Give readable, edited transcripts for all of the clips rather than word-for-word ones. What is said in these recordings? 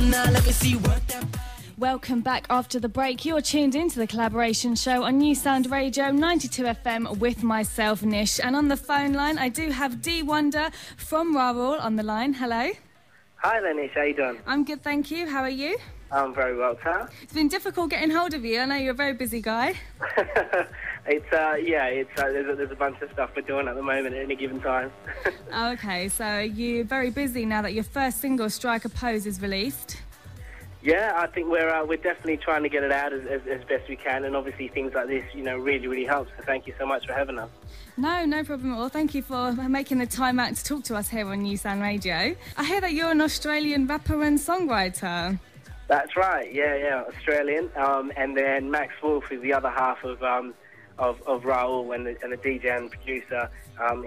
now let me see what that. Welcome back after the break. You're tuned into the collaboration show on NuSound Radio 92 FM with myself, Nish. And on the phone line, I do have D Wunder from RaOol on the line. Hello. Hi there, Nish. How you doing? I'm good, thank you. How are you? I'm very well, sir. It's been difficult getting hold of you. I know you're a very busy guy. There's a bunch of stuff we're doing at the moment at any given time. Okay, so you're very busy now that your first single, Strike a Pose, is released. Yeah, I think we're definitely trying to get it out as best we can, and obviously things like this, really helps. So thank you so much for having us. No problem at all. Thank you for making the time out to talk to us here on NuSound Radio. I hear that you're an Australian rapper and songwriter. That's right. Yeah, Australian. And then Max Wolf is the other half of RaOol and the DJ and producer.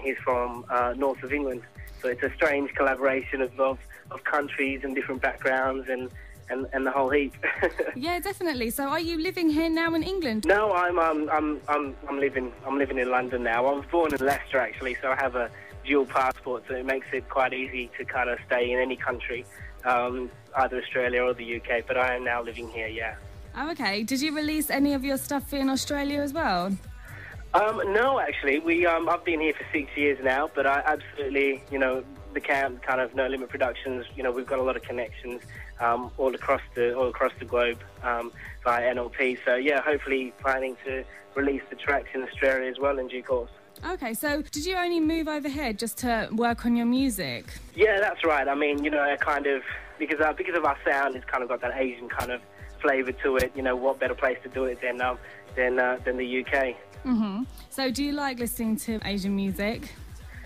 He's from north of England, so it's a strange collaboration of countries and different backgrounds and the whole heap. Yeah, definitely. So, are you living here now in England? No, I'm living in London now. I was born in Leicester actually, so I have a dual passport, so it makes it quite easy to kind of stay in any country, either Australia or the UK. But I am now living here. Yeah. Oh, okay. Did you release any of your stuff in Australia as well? No, actually. I've been here for 6 years now, but I absolutely, the camp, kind of No Limit Productions, we've got a lot of connections all across the globe via NLP. So yeah, hopefully planning to release the tracks in Australia as well in due course. Okay, so did you only move over here just to work on your music? Yeah, that's right. I mean, kind of because of our sound, it's kind of got that Asian kind of flavour to it. What better place to do it than the UK? Mhm. So do you like listening to Asian music?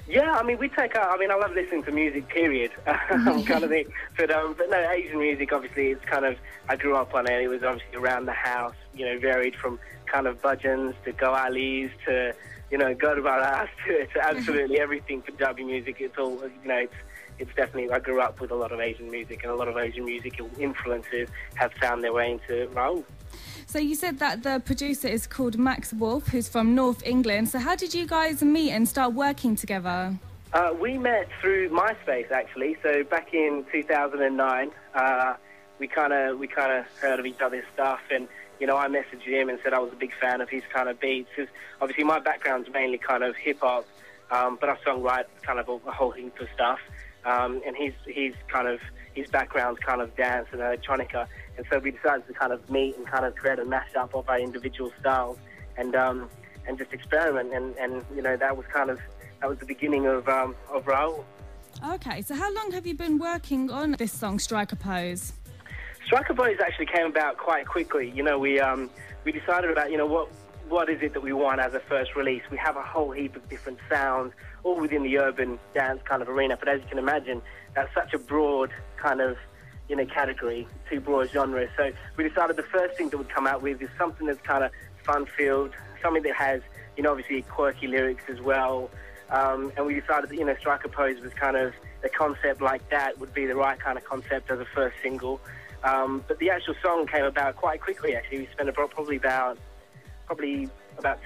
Yeah, I mean, I love listening to music, period, kind of thing. But no, Asian music, obviously, it's kind of, I grew up on it. It was obviously around the house, varied from kind of bhajans to Qawwalis to, Go to Baras to absolutely everything Punjabi music. It's all, it's definitely, I grew up with a lot of Asian music, and a lot of Asian musical influences have found their way into RaOol. So you said that the producer is called Max Wolf, who's from North England. So how did you guys meet and start working together? We met through MySpace, actually. So back in 2009, we kind of heard of each other's stuff, and I messaged him and said I was a big fan of his kind of beats. Because obviously my background's mainly kind of hip hop, but I songwrite kind of a whole heap of stuff. And his background's kind of dance and electronica. And so we decided to kind of meet and kind of create a mashup of our individual styles and just experiment. And that was the beginning of RaOol. Okay, so how long have you been working on this song, Strike a Pose? Strike a Pose actually came about quite quickly. We decided about, what is it that we want as a first release. We have a whole heap of different sounds, all within the urban dance kind of arena. But as you can imagine, that's such a broad kind of, category, two broad genres. So we decided the first thing that would come out with is something that's kind of fun-filled, something that has, obviously quirky lyrics as well. And we decided that, Strike a Pose was kind of a concept like that would be the right kind of concept as a first single. But the actual song came about quite quickly, actually. We spent probably about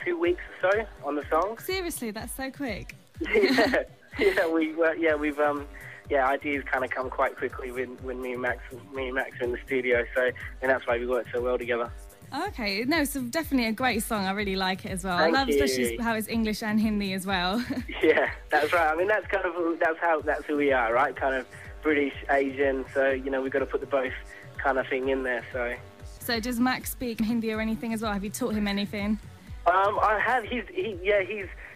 2 weeks or so on the song. Seriously, that's so quick. Ideas kind of come quite quickly when me and Max are in the studio, and that's why we work so well together. Okay, no, so definitely a great song. I really like it as well. Thank I love you. Especially how it's English and Hindi as well. Yeah, that's right. I mean, that's who we are, right? Kind of British, Asian. So we've got to put the both kind of thing in there. So does Max speak Hindi or anything as well? Have you taught him anything? I have.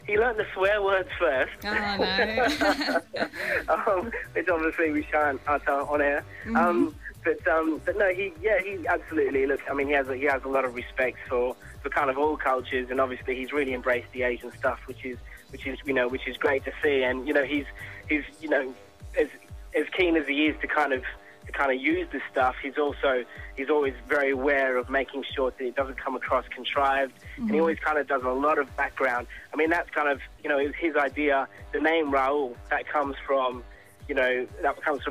He learned the swear words first. Oh no. Which obviously we shan't utter on air. Mm-hmm. But no, he absolutely. Look, I mean, he has a lot of respect for kind of all cultures, and obviously he's really embraced the Asian stuff, which is great to see. And he's as keen as he is to kind of use this stuff, he's always very aware of making sure that it doesn't come across contrived, and he always kind of does a lot of background. I mean, that's kind of, it was his idea. The name RaOol, that comes from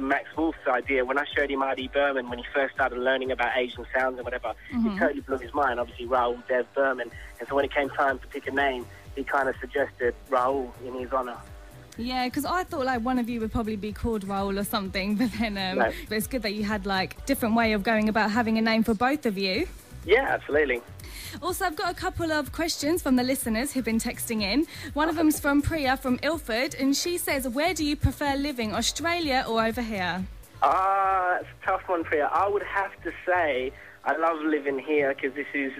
Max Wolf's idea. When I showed him R.D. Burman, when he first started learning about Asian sounds and whatever, it totally blew his mind, obviously RaOol Dev Burman. And so when it came time to pick a name, he kind of suggested RaOol in his honour. Yeah, because I thought like one of you would probably be called RaOol or something, but then No. but it's good that you had like different way of going about having a name for both of you. Yeah, absolutely. Also, I've got a couple of questions from the listeners who've been texting in. One of them's from Priya from Ilford, and she says, where do you prefer living, Australia or over here? It's a tough one, Priya. I would have to say I love living here because this is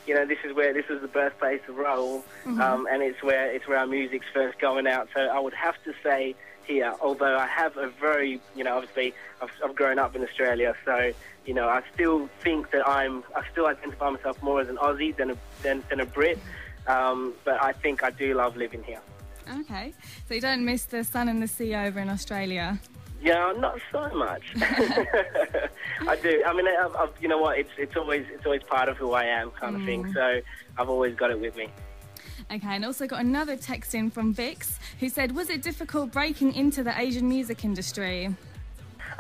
the birthplace of RaOol, and it's where our music's first going out. So I would have to say here, although I have a very, obviously I've grown up in Australia, so I still think that I still identify myself more as an Aussie than a Brit, but I think I do love living here. Okay, so you don't miss the sun and the sea over in Australia? Yeah, not so much. I do. I mean, you know what? It's always part of who I am, kind of thing. So I've always got it with me. Okay, and also got another text in from Vix, who said, was it difficult breaking into the Asian music industry?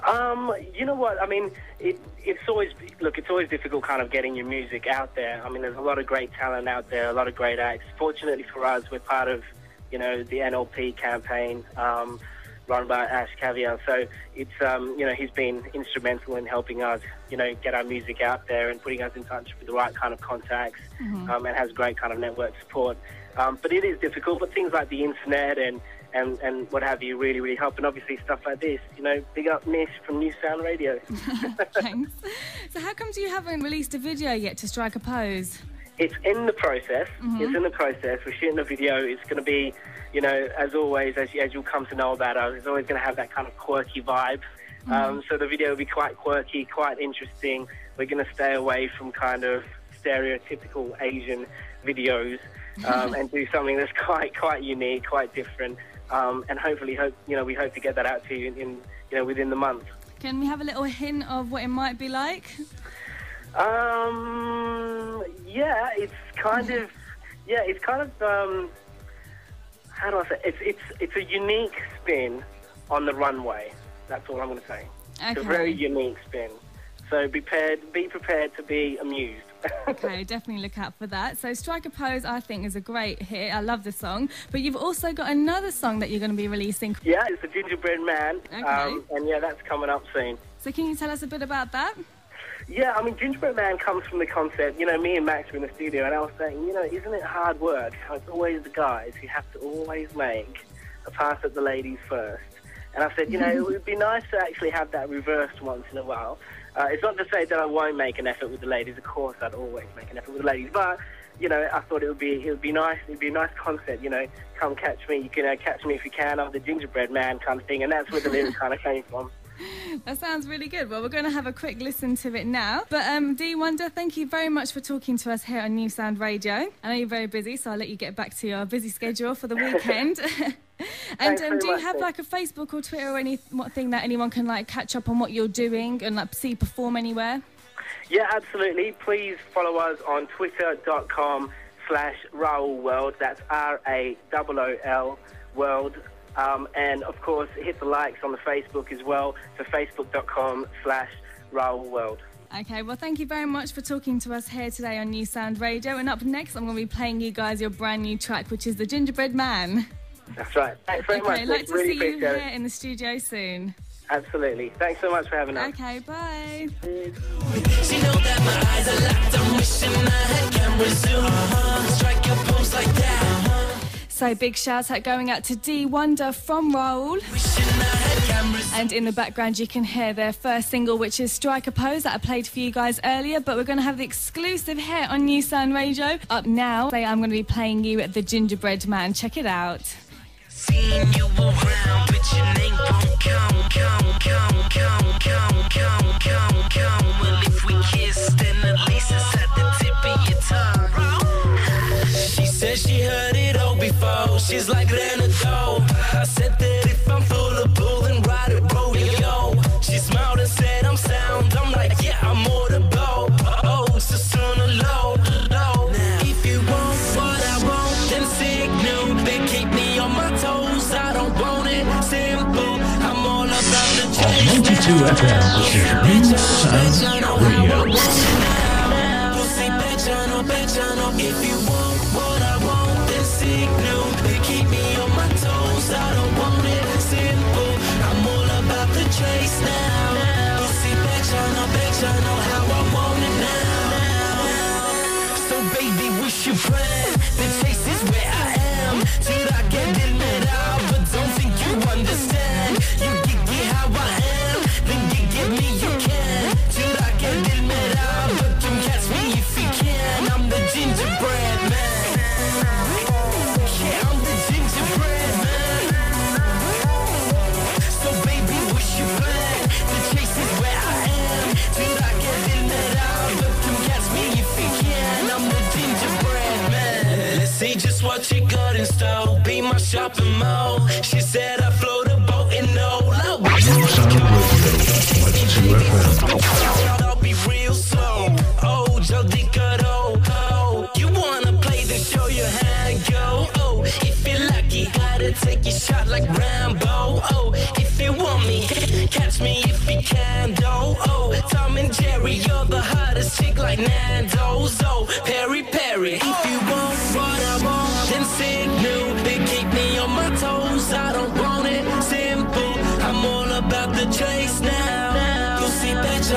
You know what? I mean, it's always difficult kind of getting your music out there. I mean, there's a lot of great talent out there, a lot of great acts. Fortunately for us, we're part of, the NLP campaign, run by Ash Caviar. So it's, he's been instrumental in helping us, get our music out there and putting us in touch with the right kind of contacts, and has great kind of network support. But it is difficult, but things like the internet and what have you really, really help. And obviously stuff like this, big up Nish from NuSound Radio. Thanks. So how come you haven't released a video yet to Strike a Pose? It's in the process. It's in the process. We're shooting a video. It's going to be, as always, as you'll come to know about us, it's always going to have that kind of quirky vibe. So the video will be quite quirky, quite interesting. We're going to stay away from kind of stereotypical Asian videos and do something that's quite unique, quite different. And hopefully, we hope to get that out to you in within the month. Can we have a little hint of what it might be like? Yeah, it's kind of, how do I say? It's a unique spin on the runway. That's all I'm going to say. Okay. It's a very unique spin. So be prepared to be amused. Okay, definitely look out for that. So Strike a Pose, I think, is a great hit. I love the song. But you've also got another song that you're going to be releasing. Yeah, it's the Gingerbread Man. Okay. And yeah, that's coming up soon. So can you tell us a bit about that? Yeah, I mean, Gingerbread Man comes from the concept, me and Max were in the studio, and I was saying, isn't it hard work how it's always the guys who have to always make a pass at the ladies first? And I said, it would be nice to actually have that reversed once in a while. It's not to say that I won't make an effort with the ladies. Of course, I'd always make an effort with the ladies. But, I thought it would be nice. It'd be a nice concept, come catch me. You can catch me if you can. I'm the Gingerbread Man kind of thing. And that's where the lyrics kind of came from. That sounds really good. Well, we're going to have a quick listen to it now. But D Wunder, thank you very much for talking to us here on NuSound Radio. I know you're very busy, so I'll let you get back to your busy schedule for the weekend. And do you have like a Facebook or Twitter or anything that anyone can like catch up on what you're doing and like see you perform anywhere? Yeah, absolutely. Please follow us on twitter.com/RaOol World. That's RaOOL World. And of course, hit the likes on the Facebook as well. So facebook.com/RaOol World. Okay, well, thank you very much for talking to us here today on NuSound Radio. And up next, I'm going to be playing you guys your brand new track, which is The Gingerbread Man. That's right. Thanks very much. Okay, I'd like to really see you here it. in the studio soon. Absolutely. Thanks so much for having us. Okay, bye. She know that my eyes are locked. I'm wishing I had cameras zoom. Strike your pose like that. So big shout out going out to D Wunder from RaOol. And in the background you can hear their first single, which is Strike a Pose, that I played for you guys earlier. But we're going to have the exclusive here on NuSound Radio. Up now, I'm going to be playing you The Gingerbread Man. Check it out. Seeing you around, but your name won't come. Well, if we kiss, then at least it's at the tip of your tongue. She said she heard it all before. She's like Renado. I said that if I'm full of bull, then ride it, rodeo. She smiled and said I'm sound. I'm like, yeah, I'm more to blow. Oh, so soon or low. If you want what I want, then signal. They keep me on my toes. I don't want it simple. I'm all about the chase. 92 FM, this is NuSound Radio. If you want what I want, then signal. They keep me on my toes. I don't want plan. The chase is where I am. Chura ke dil mein raha, but don't think you understand. You get how I am, then get me you can. Chura ke dil mein raha, but you catch me if you can. I'm the gingerbread man. Yeah, I'm the gingerbread man. So baby, what's your plan? The chase is where I am. Chura ke dil mein raha, but you catch me if you can. I'm the gingerbread man. Let's see just what you got in store. Be my shopping mall. She said I float a boat in no low. NuSound Radio, 92 FM. I'll be real slow. Oh, jaldi karo. Oh, you wanna play the show, your hand go. Oh, if you're lucky, gotta take your shot like Rambo. Oh, if you want me, catch me if you can. Oh, Tom and Jerry, you're the hottest chick like Nando's. Oh, Perry Perry. If you want what I want, then signal. They keep me on my toes. I don't want it simple. I'm all about the chase now. You see, bet I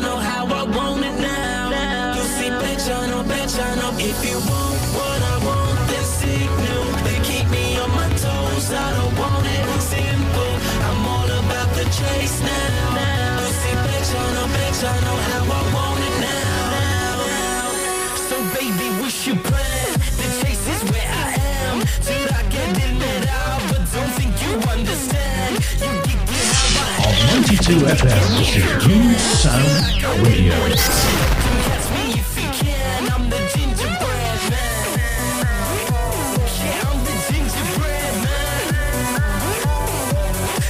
know how I want it now. You see, bet I know. If you want what I want, then signal. They keep me on my toes. I don't want it simple. I'm all about the chase now. You see, bet I know how I want it now. So baby, what's your plan? The chase is where I am. Chura ke dil mein raha, but don't think you understand. You get how I am. On 92 FM, this is NuSound Radio. Catch me if you can. I'm the gingerbread man. Yeah, I'm the gingerbread man.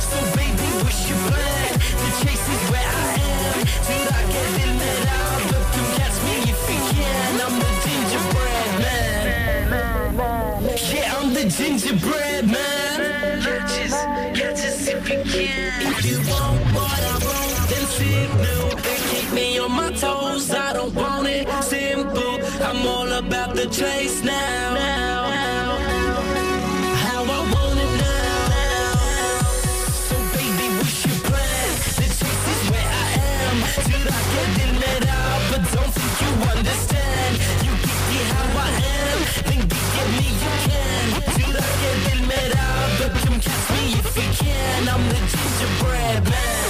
So baby, what's your plan? The chase is where I am. Chura ke dil mein raha, but you catch me if you can. I'm the gingerbread man. Yeah, I'm the gingerbread man. Catch us if you can. If you want what I want, then signal. They keep me on my toes. I don't want it simple. I'm all about the chase now. How I want it now. So baby, what's your plan? The chase is where I am. Chura ke dil mein raha, but don't think you understand. You get how I am, then get me you can. Chura ke dil mein raha, but you catch me if you can. I'm the gingerbread man.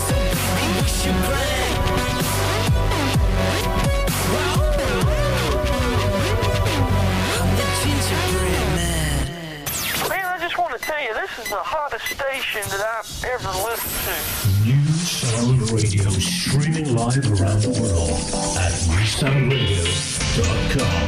So baby, what's your plan? Wow. I'm the gingerbread man. Man, I just want to tell you, this is the hottest station that I've ever listened to. NuSound Radio, streaming live around the world at NuSoundRadio.com.